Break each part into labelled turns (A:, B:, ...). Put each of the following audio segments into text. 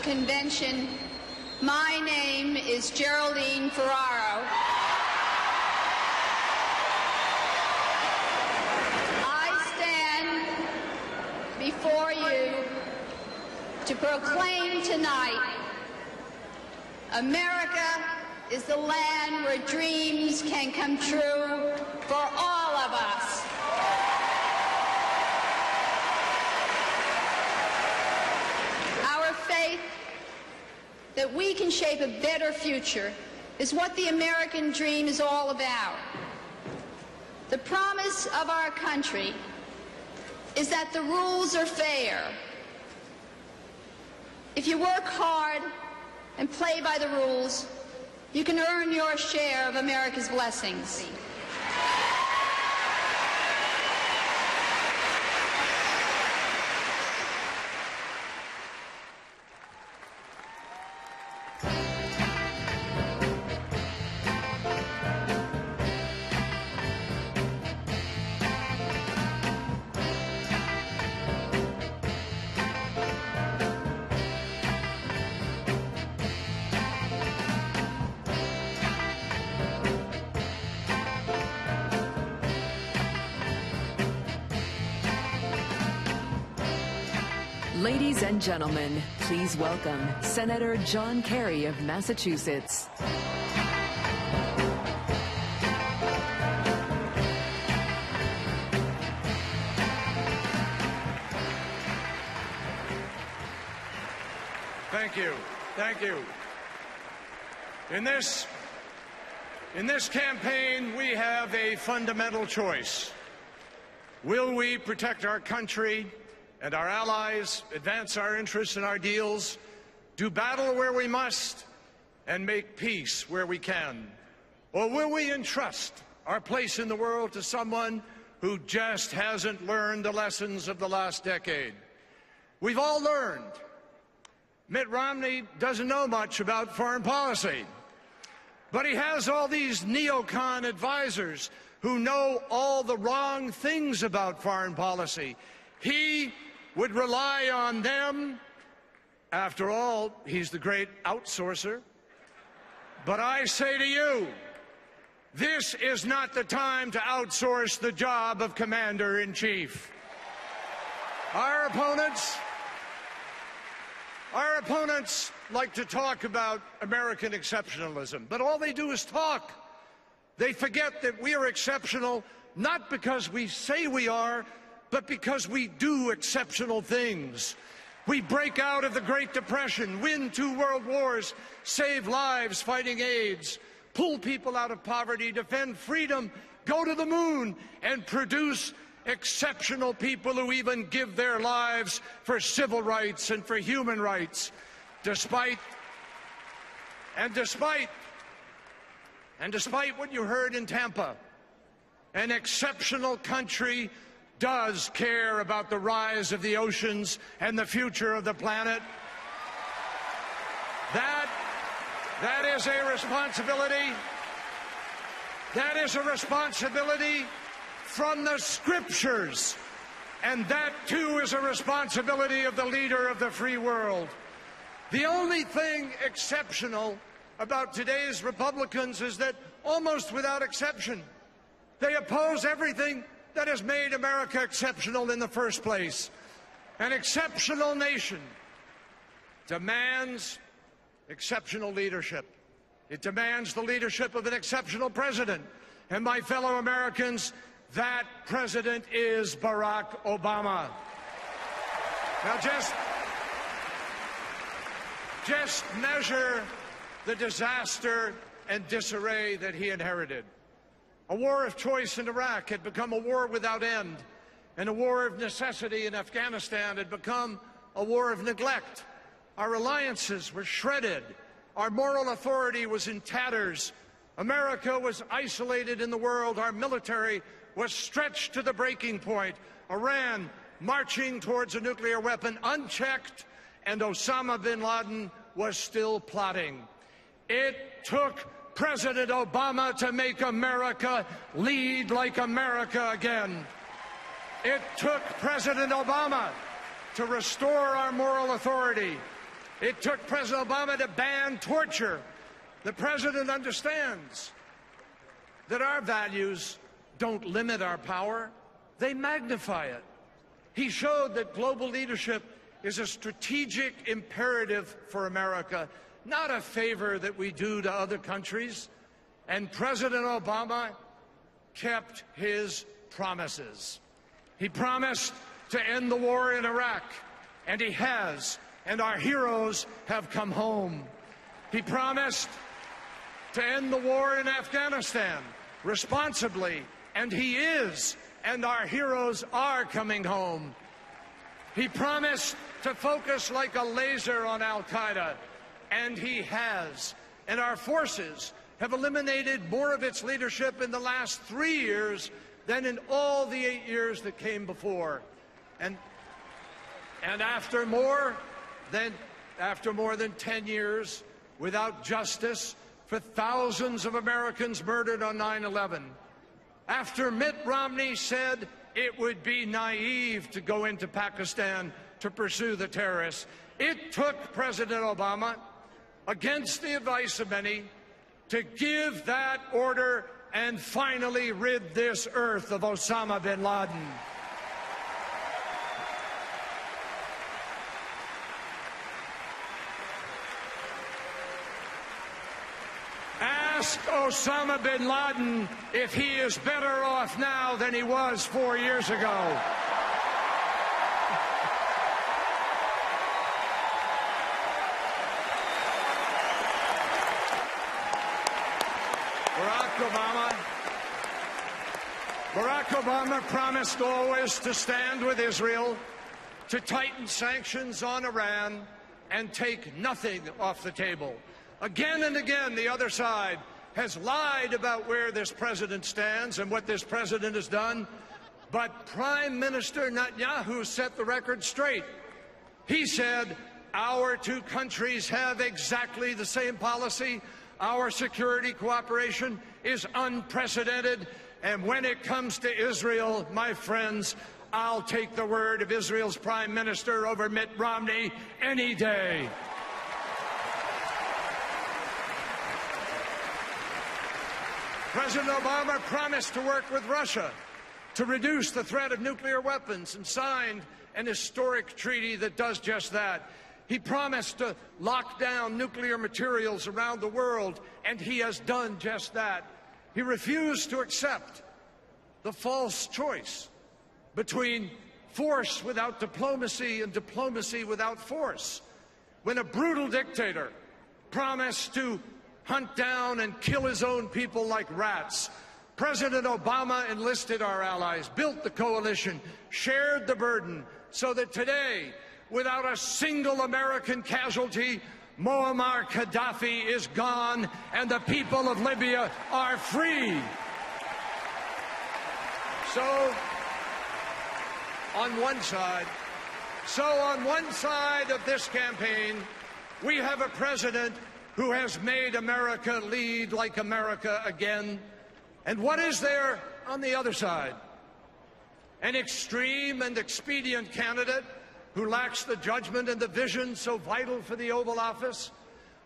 A: convention. My name is Geraldine Ferraro. I stand before you to proclaim tonight, America is the land where dreams can come true for all of us. Our faith that we can shape a better future is what the American dream is all about. The promise of our country is that the rules are fair. If you work hard and play by the rules, you can earn your share of America's blessings.
B: Ladies and gentlemen, please welcome Senator John Kerry of Massachusetts.
C: Thank you. Thank you. In this campaign, we have a fundamental choice. Will we protect our country and our allies, advance our interests and our deals, do battle where we must, and make peace where we can? Or will we entrust our place in the world to someone who just hasn't learned the lessons of the last decade? We've all learned. Mitt Romney doesn't know much about foreign policy, but he has all these neocon advisors who know all the wrong things about foreign policy. He would rely on them. After all, he's the great outsourcer. But I say to you, this is not the time to outsource the job of commander-in-chief. Our opponents like to talk about American exceptionalism, but all they do is talk. They forget that we are exceptional not because we say we are, but because we do exceptional things. We break out of the Great Depression, win 2 world wars, save lives fighting AIDS, pull people out of poverty, defend freedom, go to the moon, and produce exceptional people who even give their lives for civil rights and for human rights. Despite what you heard in Tampa, an exceptional country does care about the rise of the oceans and the future of the planet. That is a responsibility. That is a responsibility from the scriptures. And that, too, is a responsibility of the leader of the free world. The only thing exceptional about today's Republicans is that, almost without exception, they oppose everything that has made America exceptional in the first place. An exceptional nation demands exceptional leadership. It demands the leadership of an exceptional president. And my fellow Americans, that president is Barack Obama. Now just measure the disaster and disarray that he inherited. A war of choice in Iraq had become a war without end, and a war of necessity in Afghanistan had become a war of neglect. Our alliances were shredded. Our moral authority was in tatters. America was isolated in the world. Our military was stretched to the breaking point. Iran marching towards a nuclear weapon unchecked, and Osama bin Laden was still plotting. It took President Obama to make America lead like America again. It took President Obama to restore our moral authority. It took President Obama to ban torture. The president understands that our values don't limit our power, they magnify it. He showed that global leadership is a strategic imperative for America, not a favor that we do to other countries. And President Obama kept his promises. He promised to end the war in Iraq, and he has, and our heroes have come home. He promised to end the war in Afghanistan responsibly, and he is, and our heroes are coming home. He promised to focus like a laser on al-Qaeda, and he has. And our forces have eliminated more of its leadership in the last 3 years than in all the 8 years that came before. And after more than 10 years without justice for thousands of Americans murdered on 9/11, after Mitt Romney said it would be naive to go into Pakistan to pursue the terrorists, it took President Obama, against the advice of many, to give that order and finally rid this earth of Osama bin Laden. Ask Osama bin Laden if he is better off now than he was 4 years ago. Barack Obama promised always to stand with Israel, to tighten sanctions on Iran, and take nothing off the table. Again and again, the other side has lied about where this president stands and what this president has done. But Prime Minister Netanyahu set the record straight. He said, our two countries have exactly the same policy. Our security cooperation is unprecedented. And when it comes to Israel, my friends, I'll take the word of Israel's Prime Minister over Mitt Romney any day. President Obama promised to work with Russia to reduce the threat of nuclear weapons and signed an historic treaty that does just that. He promised to lock down nuclear materials around the world, and he has done just that. He refused to accept the false choice between force without diplomacy and diplomacy without force. When a brutal dictator promised to hunt down and kill his own people like rats, President Obama enlisted our allies, built the coalition, shared the burden, so that today, without a single American casualty, Muammar Gaddafi is gone and the people of Libya are free. So, on one side of this campaign, we have a president who has made America lead like America again. And what is there on the other side? An extreme and expedient candidate who lacks the judgment and the vision so vital for the Oval Office,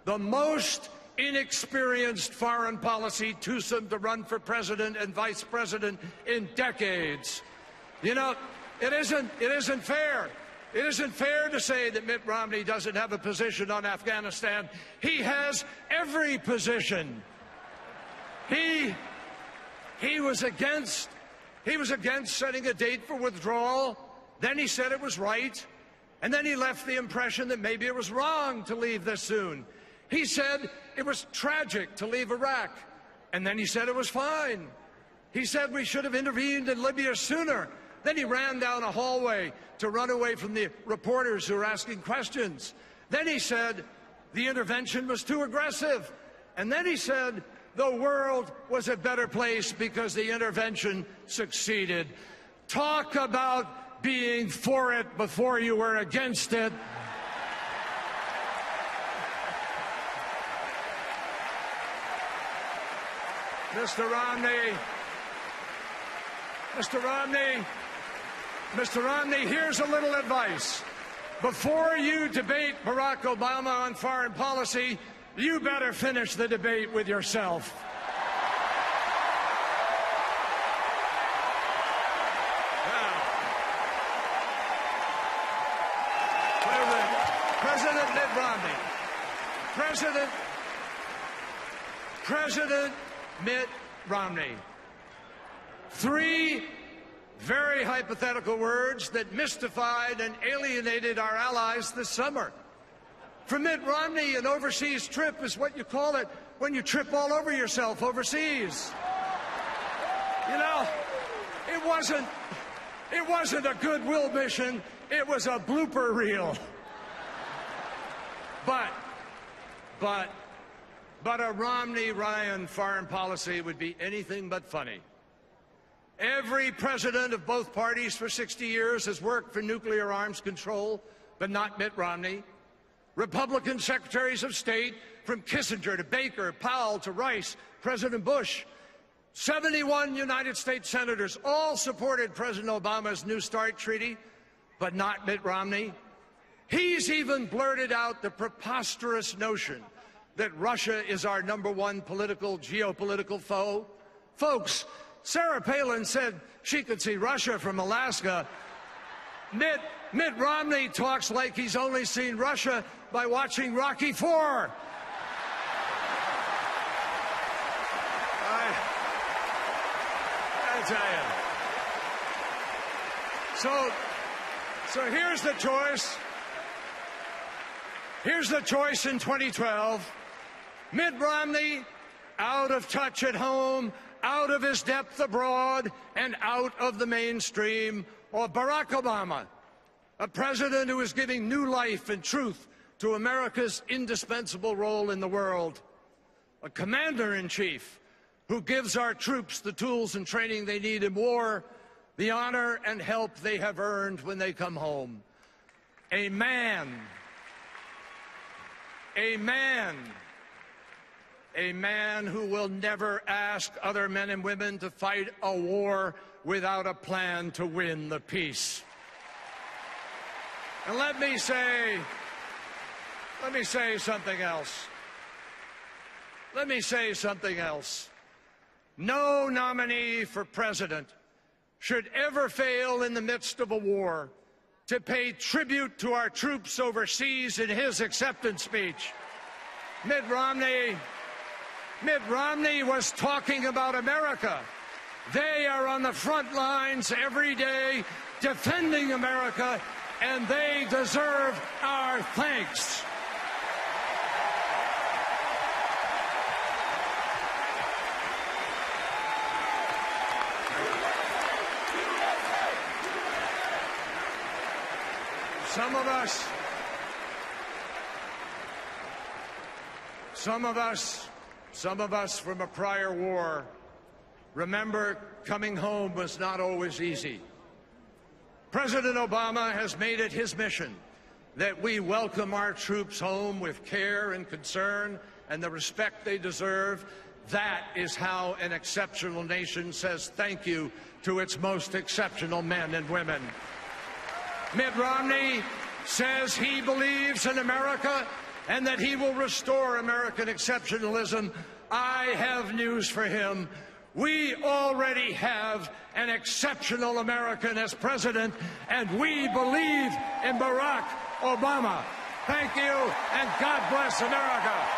C: the most inexperienced foreign policy twosome to run for president and vice president in decades. You know, it isn't fair. It isn't fair to say that Mitt Romney doesn't have a position on Afghanistan. He has every position. He was against setting a date for withdrawal. Then he said it was right. And then he left the impression that maybe it was wrong to leave this soon. He said it was tragic to leave Iraq. And then he said it was fine. He said we should have intervened in Libya sooner. Then he ran down a hallway to run away from the reporters who were asking questions. Then he said the intervention was too aggressive. And then he said the world was a better place because the intervention succeeded. Talk about being for it before you were against it. Mr. Romney, here's a little advice. before you debate Barack Obama on foreign policy, you better finish the debate with yourself. President Mitt Romney. President Mitt Romney. Three very hypothetical words that mystified and alienated our allies this summer. For Mitt Romney, an overseas trip is what you call it when you trip all over yourself overseas. You know, it wasn't a goodwill mission, it was a blooper reel. But a Romney-Ryan foreign policy would be anything but funny. Every president of both parties for 60 years has worked for nuclear arms control, but not Mitt Romney. Republican secretaries of state, from Kissinger to Baker, Powell to Rice, President Bush, 71 United States senators all supported President Obama's New START treaty, but not Mitt Romney. He's even blurted out the preposterous notion that Russia is our #1 geopolitical foe. Folks, Sarah Palin said she could see Russia from Alaska. Mitt Romney talks like he's only seen Russia by watching Rocky IV. I tell you. So here's the choice. Here's the choice in 2012. Mitt Romney, out of touch at home, out of his depth abroad, and out of the mainstream, or Barack Obama, a president who is giving new life and truth to America's indispensable role in the world, a commander-in-chief who gives our troops the tools and training they need in war, the honor and help they have earned when they come home, a man who will never ask other men and women to fight a war without a plan to win the peace. And let me say something else. No nominee for president should ever fail in the midst of a war to pay tribute to our troops overseas in his acceptance speech. Mitt Romney was talking about America. They are on the front lines every day defending America, and they deserve our thanks. Some of us from a prior war remember coming home was not always easy. President Obama has made it his mission that we welcome our troops home with care and concern and the respect they deserve. That is how an exceptional nation says thank you to its most exceptional men and women. Mitt Romney says he believes in America and that he will restore American exceptionalism. I have news for him. We already have an exceptional American as president, and we believe in Barack Obama. Thank you, and God bless America.